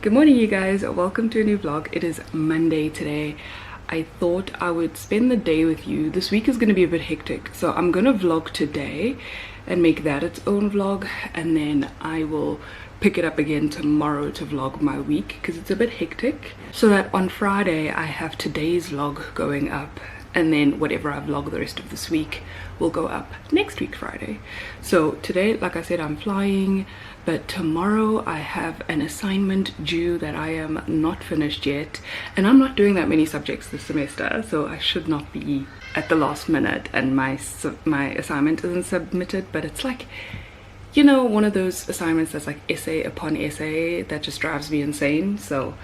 Good morning you guys, welcome to a new vlog. It is Monday today. I thought I would spend the day with you. This week is going to be a bit hectic, so I'm going to vlog today and make that its own vlog, and then I will pick it up again tomorrow to vlog my week because it's a bit hectic, so that on Friday I have today's vlog going up, and then whatever I vlog the rest of this week will go up next week Friday. So today, like I said, I'm flying, but tomorrow I have an assignment due that I am not finished yet, and I'm not doing that many subjects this semester, so I should not be at the last minute and my assignment isn't submitted. But it's like, you know, one of those assignments that's like essay upon essay that just drives me insane. So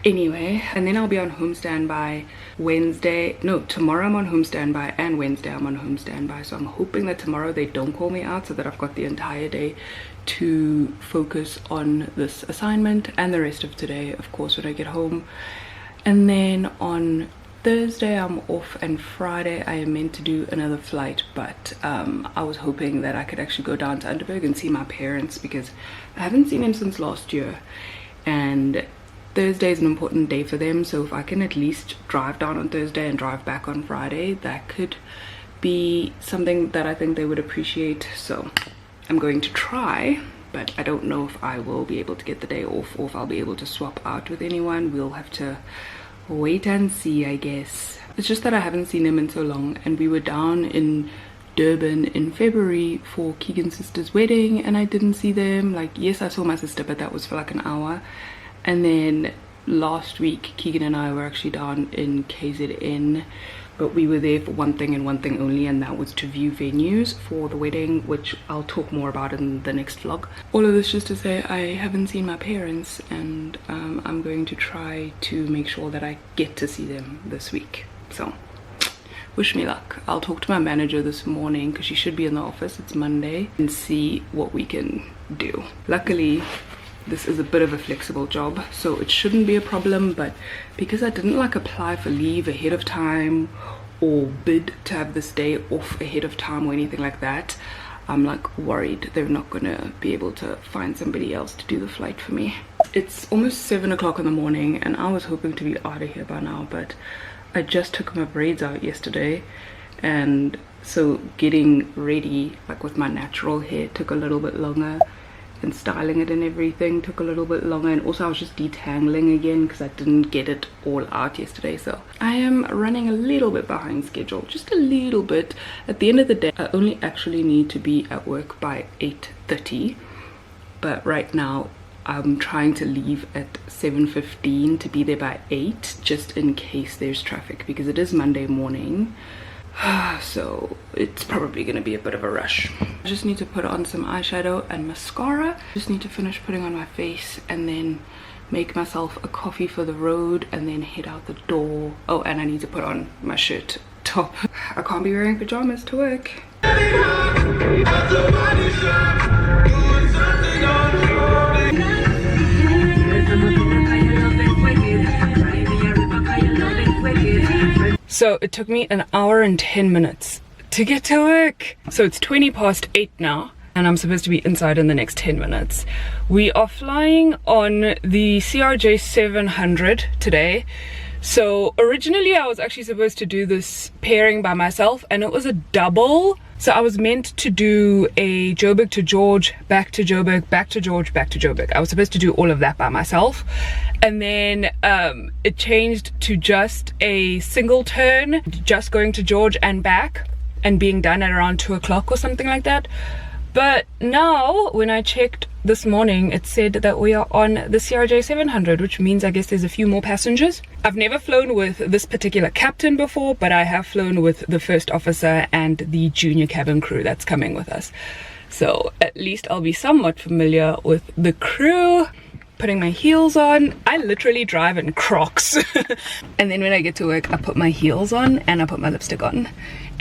anyway, and then I'll be on home standby tomorrow I'm on home standby, and Wednesday I'm on home standby. So I'm hoping that tomorrow they don't call me out, so that I've got the entire day to focus on this assignment, and the rest of today of course when I get home. And then on Thursday I'm off, and Friday I am meant to do another flight, but I was hoping that I could actually go down to Underberg and see my parents, because I haven't seen them since last year, and Thursday is an important day for them. So if I can at least drive down on Thursday and drive back on Friday, that could be something that I think they would appreciate. So I'm going to try, but I don't know if I will be able to get the day off, or if I'll be able to swap out with anyone. We'll have to wait and see, I guess. It's just that I haven't seen them in so long, and we were down in Durban in February for Keegan's sister's wedding, and I didn't see them. Like, yes, I saw my sister, but that was for like an hour. And then last week Keegan and I were actually down in KZN, but we were there for one thing and one thing only, and that was to view venues for the wedding, which I'll talk more about in the next vlog. All of this just to say I haven't seen my parents, and I'm going to try to make sure that I get to see them this week. So wish me luck. I'll talk to my manager this morning because she should be in the office, it's Monday, and see what we can do. Luckily this is a bit of a flexible job, so it shouldn't be a problem, but because I didn't like apply for leave ahead of time or bid to have this day off ahead of time or anything like that, I'm like worried they're not gonna be able to find somebody else to do the flight for me. It's almost 7 o'clock in the morning, and I was hoping to be out of here by now, but I just took my braids out yesterday, and so getting ready like with my natural hair took a little bit longer, and styling it and everything took a little bit longer, and also I was just detangling again because I didn't get it all out yesterday. So I am running a little bit behind schedule, just a little bit. At the end of the day I only actually need to be at work by 8:30, but right now I'm trying to leave at 7:15 to be there by 8, just in case there's traffic, because it is Monday morning. So it's probably gonna be a bit of a rush. I just need to put on some eyeshadow and mascara. Just need to finish putting on my face, and then make myself a coffee for the road, and then head out the door. Oh, and I need to put on my shirt top. I can't be wearing pajamas to work. So it took me an hour and 10 minutes to get to work. So it's 8:20 now, and I'm supposed to be inside in the next 10 minutes. We are flying on the CRJ 700 today. So originally I was actually supposed to do this pairing by myself, and it was a double. So I was meant to do a Joburg to George, back to Joburg, back to George, back to Joburg. I was supposed to do all of that by myself, and then it changed to just a single turn, just going to George and back, and being done at around 2 o'clock or something like that. But now when I checked this morning, it said that we are on the CRJ 700, which means I guess there's a few more passengers. I've never flown with this particular captain before, but I have flown with the first officer and the junior cabin crew that's coming with us. So at least I'll be somewhat familiar with the crew. Putting my heels on. I literally drive in Crocs. And then when I get to work, I put my heels on, and I put my lipstick on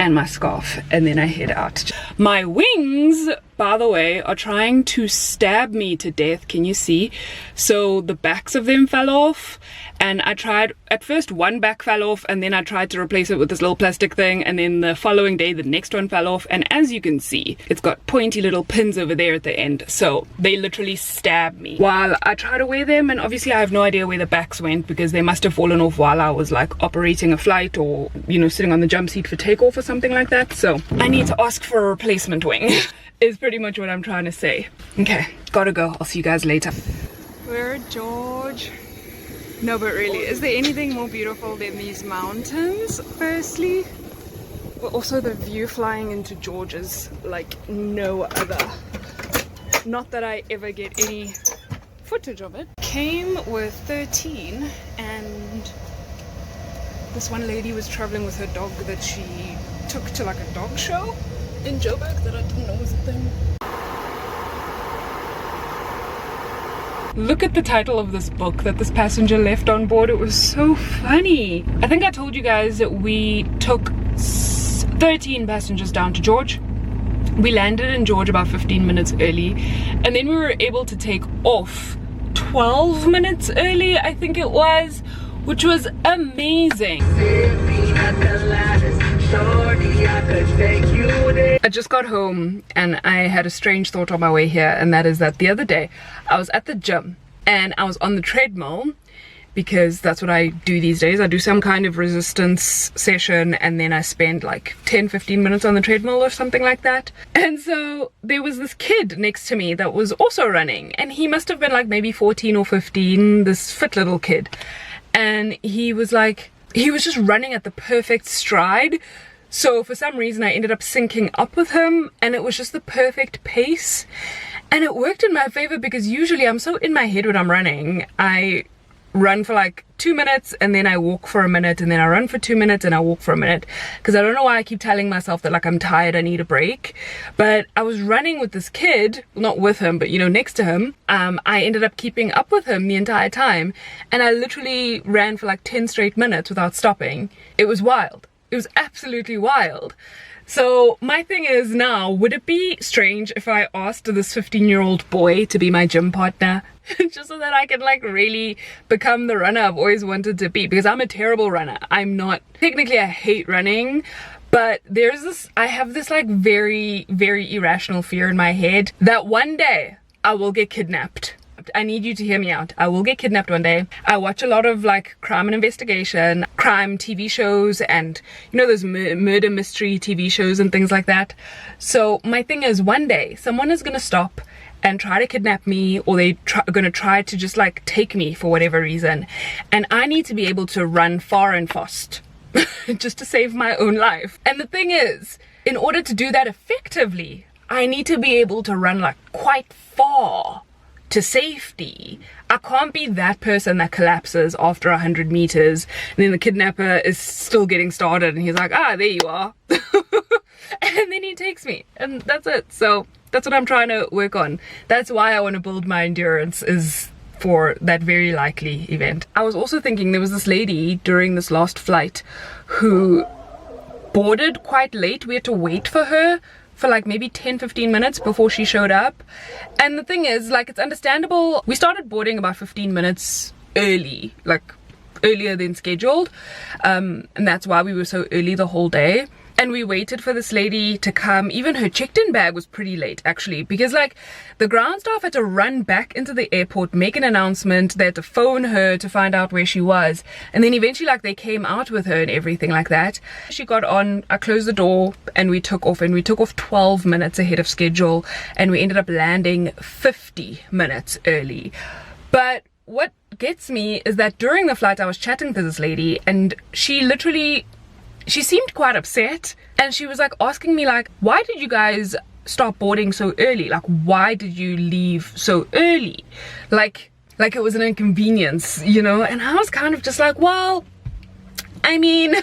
and my scarf, and then I head out. My wings by the way, are trying to stab me to death. Can you see? So the backs of them fell off, and I tried, at first one back fell off, and then I tried to replace it with this little plastic thing, and then the following day the next one fell off, and as you can see, it's got pointy little pins over there at the end, so they literally stabbed me while I try to wear them. And obviously I have no idea where the backs went, because they must have fallen off while I was like operating a flight, or you know, sitting on the jump seat for takeoff or something like that. So I need to ask for a replacement wing is pretty much what I'm trying to say. Okay, gotta go. I'll see you guys later. We're at George. No, but really, is there anything more beautiful than these mountains, firstly? But also the view flying into George is like no other. Not that I ever get any footage of it. Came with 13, and this one lady was traveling with her dog that she took to like a dog show in Joburg that I didn't know was a thing. Look at the title of this book that this passenger left on board. It was so funny. I think I told you guys that we took 13 passengers down to George. We landed in George about 15 minutes early, and then we were able to take off 12 minutes early, I think it was, which was amazing. I just got home and I had a strange thought on my way here, and that is that the other day I was at the gym and I was on the treadmill, because that's what I do these days. I do some kind of resistance session and then I spend like 10-15 minutes on the treadmill or something like that. And so there was this kid next to me that was also running, and he must have been like maybe 14 or 15, this fit little kid. And he was just running at the perfect stride. So for some reason I ended up syncing up with him, and it was just the perfect pace. And it worked in my favor, because usually I'm so in my head when I'm running. I run for like 2 minutes and then I walk for a minute, and then I run for 2 minutes and I walk for a minute, because I don't know why I keep telling myself that like I'm tired, I need a break. But I was running with this kid, not with him, but you know, next to him. I ended up keeping up with him the entire time, and I literally ran for like 10 straight minutes without stopping. It was wild. It was absolutely wild. So my thing is now, would it be strange if I asked this 15-year-old boy to be my gym partner? Just so that I can like really become the runner I've always wanted to be, because I'm a terrible runner. I'm not, technically I hate running, but there's this, I have this like very, very irrational fear in my head that one day I will get kidnapped. I need you to hear me out. I will get kidnapped one day. I watch a lot of like crime and investigation, crime TV shows, and you know, those murder mystery TV shows and things like that. So my thing is, one day someone is gonna stop and try to kidnap me, or they're gonna try to just like take me for whatever reason, and I need to be able to run far and fast just to save my own life. And the thing is, in order to do that effectively, I need to be able to run like quite far to safety. I can't be that person that collapses after 100 meters and then the kidnapper is still getting started and he's like, ah, there you are. And then he takes me, and that's it. So that's what I'm trying to work on. That's why I want to build my endurance, is for that very likely event. I was also thinking, there was this lady during this last flight who boarded quite late. We had to wait for her for like maybe 10-15 minutes before she showed up. And the thing is, like, it's understandable. We started boarding about 15 minutes early, like earlier than scheduled, and that's why we were so early the whole day. And we waited for this lady to come. Even her checked-in bag was pretty late, actually, because like the ground staff had to run back into the airport, make an announcement. They had to phone her to find out where she was, and then eventually like they came out with her and everything like that. She got on, I closed the door, and we took off, and we took off 12 minutes ahead of schedule, and we ended up landing 50 minutes early. But what gets me is that during the flight I was chatting to this lady, and she seemed quite upset, and she was like asking me like, why did you guys stop boarding so early? Like, why did you leave so early? Like it was an inconvenience, you know? And I was kind of just like, well, I mean,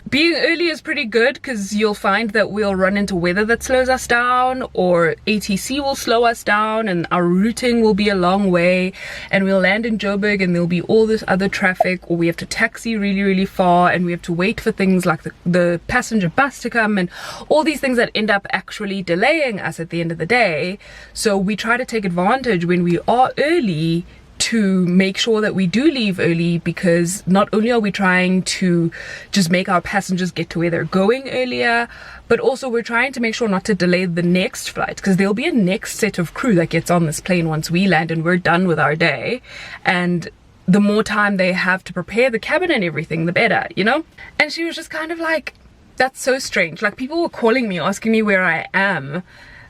being early is pretty good because you'll find that we'll run into weather that slows us down, or ATC will slow us down, and our routing will be a long way, and we'll land in Joburg and there'll be all this other traffic, or we have to taxi really, really far, and we have to wait for things like the passenger bus to come, and all these things that end up actually delaying us at the end of the day. So we try to take advantage when we are early to make sure that we do leave early, because not only are we trying to just make our passengers get to where they're going earlier, but also we're trying to make sure not to delay the next flight, because there'll be a next set of crew that gets on this plane once we land and we're done with our day, and the more time they have to prepare the cabin and everything, the better, you know? And she was just kind of like, that's so strange. Like, people were calling me asking me where I am,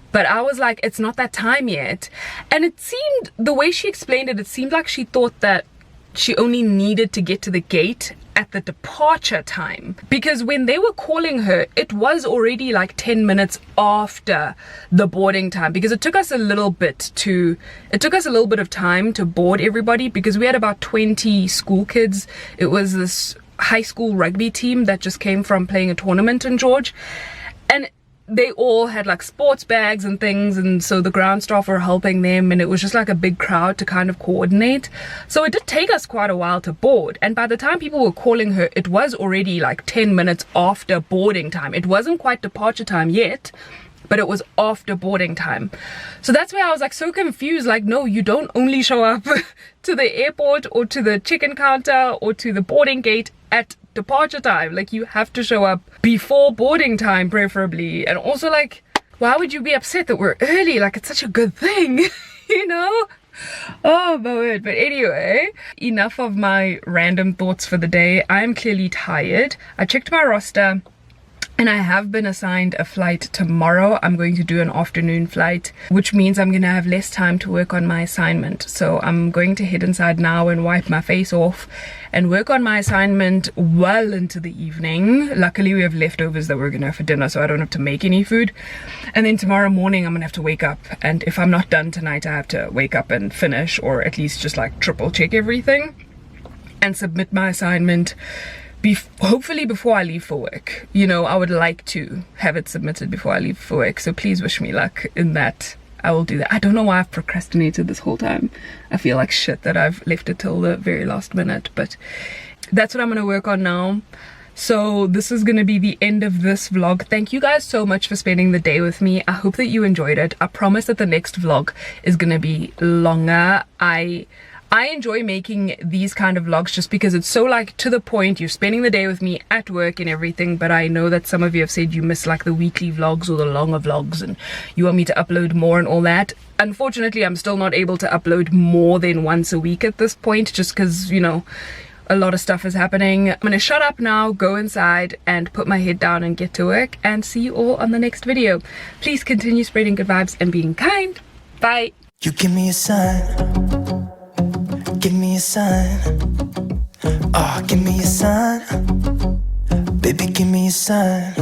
but I was like, it's not that time yet. And it seemed, the way she explained it, it seemed like she thought that she only needed to get to the gate at the departure time, because when they were calling her, it was already like 10 minutes after the boarding time, because it took us a little bit of time to board everybody, because we had about 20 school kids. It was this high school rugby team that just came from playing a tournament in George, and they all had like sports bags and things, and so the ground staff were helping them, and it was just like a big crowd to kind of coordinate. So it did take us quite a while to board, and by the time people were calling her, it was already like 10 minutes after boarding time. It wasn't quite departure time yet, but it was after boarding time. So that's where I was like so confused, like, no, you don't only show up to the airport or to the check-in counter or to the boarding gate at departure time. Like, you have to show up before boarding time, preferably. And also, like, why would you be upset that we're early? Like, it's such a good thing, you know? Oh my word. But anyway, enough of my random thoughts for the day. I am clearly tired. I checked my roster, and I have been assigned a flight tomorrow. I'm going to do an afternoon flight, which means I'm going to have less time to work on my assignment. So I'm going to head inside now and wipe my face off and work on my assignment well into the evening. Luckily, we have leftovers that we're going to have for dinner, so I don't have to make any food. And then tomorrow morning, I'm going to have to wake up. And if I'm not done tonight, I have to wake up and finish, or at least just like triple check everything and submit my assignment. Hopefully before I leave for work. You know, I would like to have it submitted before I leave for work, so please wish me luck in that. I will do that. I don't know why I've procrastinated this whole time. I feel like shit that I've left it till the very last minute, but that's what I'm going to work on now. So this is going to be the end of this vlog. Thank you guys so much for spending the day with me. I hope that you enjoyed it. I promise that the next vlog is going to be longer. I enjoy making these kind of vlogs just because it's so like to the point. You're spending the day with me at work and everything, but I know that some of you have said you miss like the weekly vlogs or the longer vlogs, and you want me to upload more and all that. Unfortunately, I'm still not able to upload more than once a week at this point, just because, you know, a lot of stuff is happening. I'm gonna shut up now, go inside and put my head down and get to work, and see you all on the next video. Please continue spreading good vibes and being kind. Bye. You give me a sign. Give me a sign. Oh, give me a sign. Baby, give me a sign.